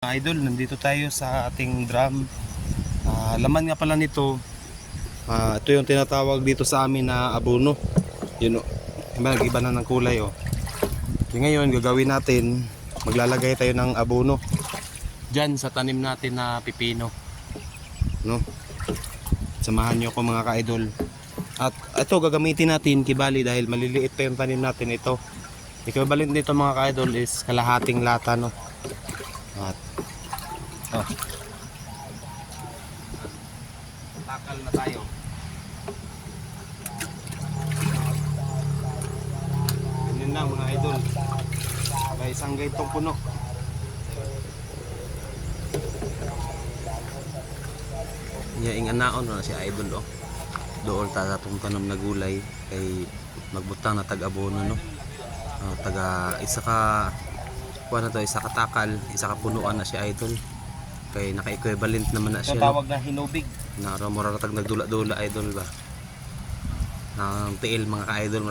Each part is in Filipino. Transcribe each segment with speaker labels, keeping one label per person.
Speaker 1: Mga idol, nandito tayo sa ating drum. Laman nga pala nito, ito yung tinatawag dito sa amin na abono. Yun o, iba na ng kulay o. Ngayon gagawin natin, maglalagay tayo ng abono dyan sa tanim natin na pipino, no? Samahan nyo ko mga ka-idol. At ito gagamitin natin kibali dahil maliliit pa yung tanim natin ito. Equivalent nito mga ka-idol is kalahating lata, no? At takal na tayo. Ganyan lang mga idol. May isang gaitong puno. Yaing anaon na si idol, oh. Doon tatong tanom na gulay kay magbutang na tag-abono, no. Taga isa ka kuha na to, isa ka takal, isa ka punuan na si idol. Kay naka-equivalent naman na siya. Tawag na hinubig. Na mura ratag nagdula-dula idol ba. Ang tiil mga ka-idol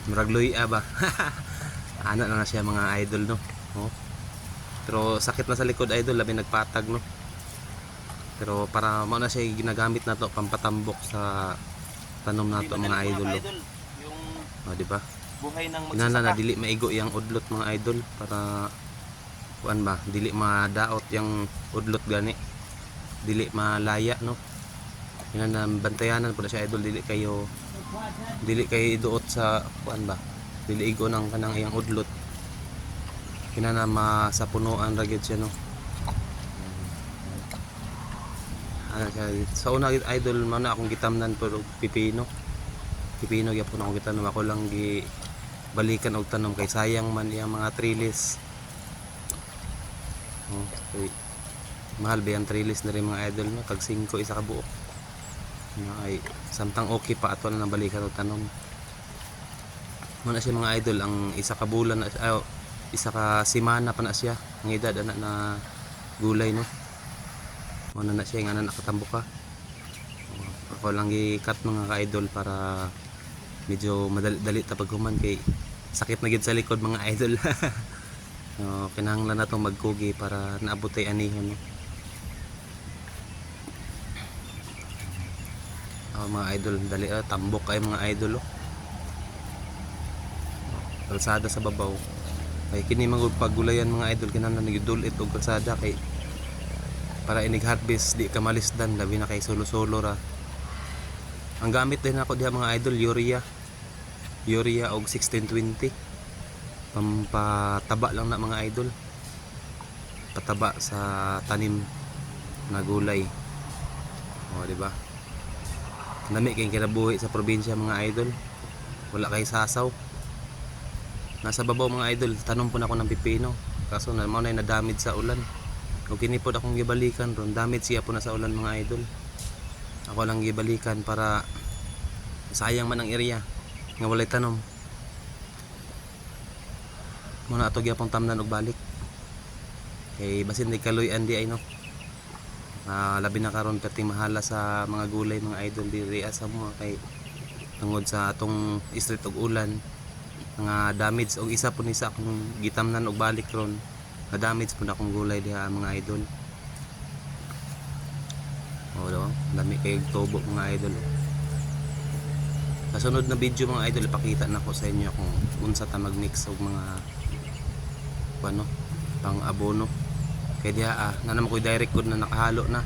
Speaker 1: murag luya ba. Ana na siya mga idol, no. Oh. Pero sakit na sa likod idol, labi nagpatag, no. Pero para mo na siya ginagamit na to pampatambok sa tanom na to mga idol, no. Oh, di ba? Buhay ng magsasaka. Na dili maigo yang udlot mga idol para kuan ba, dili madaot yang udlot gani. Dili malaya, no. Inana bantayanan pud siya idol, dili kayo iduot sa kuan ba. Dili igo nang kanang iyang udlot. Kinana masapunuan ra gyud siya, no. Sa una idol man akong gitamnan pero pipino gyapon akong gitamnan, ako lang balikan og tanom kay sayang man yang mga trilis. Okay. Mahal ba yung trilis na rin mga idol, no? Tag 5 isa ka buok. Ay samtang okay pa ato na balikan og tanom. Muna siya mga idol, ang isa ka bulan na isa ka semana pa na siya ang edad na gulay, no. Muna na siya nga nakatambok ka. Ako lang i-cut mga ka-idol para medyo madali ta paghuman kay sakit na gid sa likod mga idol. Kinahanglan na itong magkugi para naabot ay anihon, no? Mga idol, dali tambok kay mga idol, oh. Kalsada sa babaw kay kini magud paggulayan mga idol, kinahanglan nagdulit og kalsada kay para inig harvest di ka malisdan, labi na kay solo-solo ra. Ang gamit din ako diha mga idol, urea og 1620 pampataba lang na mga idol, pataba sa tanim na gulay. O di ba, nami kay kinabuhi sa probinsya mga idol, wala kay sasaw. Nasa babaw mga idol, tanom po na ako ng pipino kaso na mao na damage sa ulan. Kung kini po akong gibalikan ron, damage siya po na sa ulan mga idol. Ako lang gibalikan para sayang man ang area nga walay tanom. Muna ato gyapon tamnan og balik. Kay basin di kaluy-an di ay, no. Labi na karon perting mahala sa mga gulay mga idol diri asa mo kay tungod sa atong street og ulan nga damage og isa po ni sa akong gitamnan og balik ron. Na-damage po na akong gulay diha mga idol. O, dami kayong tubo mga idol. Sa sunod na video mga idol, ipakita na ko sa inyo kung unsa ta mag-mix og mga ano, pang abono. Kaya diha nanam ko direct code na nakahalo na.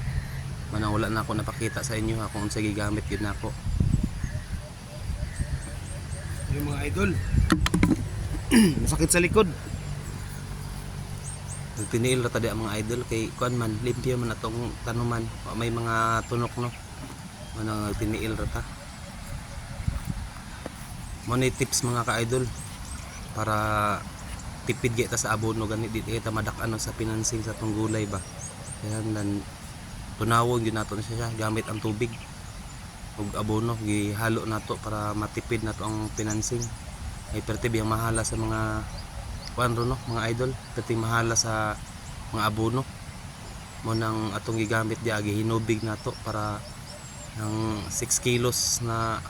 Speaker 1: Manang wala na ako napakita sa inyo kung unsa gigamit yun nako. Yung mga idol, masakit sa likod. Nagtiniil ra tadi ang mga idol kay kuan man limpyo man atong tanuman, may mga tunok, no. Manang nagtiniil ra ta. Mo ni tips mga ka-idol para tipid gyud ta sa abono gani di kita madak-an sa financing sa tong gulay ba. Kaya nan tunawon gyud nato siya gamit ang tubig ug abono gihalo nato para matipid nato ang financing. Ay perti biyang mahala sa mga kuan ro, no, mga idol, perti mahala sa mga abono. Mo nang atong gigamit di agi hinubig nato para ng 6 kilos na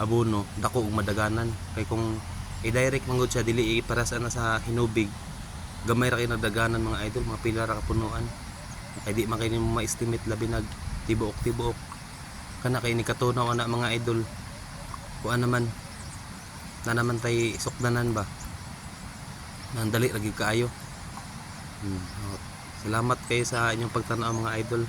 Speaker 1: abono dako ug madaganan. Kay kung i-direct man gud siya dili iparasa na sa hinubig gamay ra kay nagdaganan mga idol, mga pila ra kapunuan. Kay di man kay nimo ma-estimate labi nag tibuok-tibuok. Kana kay ni katunaw ana mga idol. Kuan naman na naman tay sukdanan ba. Nandali lagi kaayo. Salamat kayo sa inyong pagtanaw mga idol.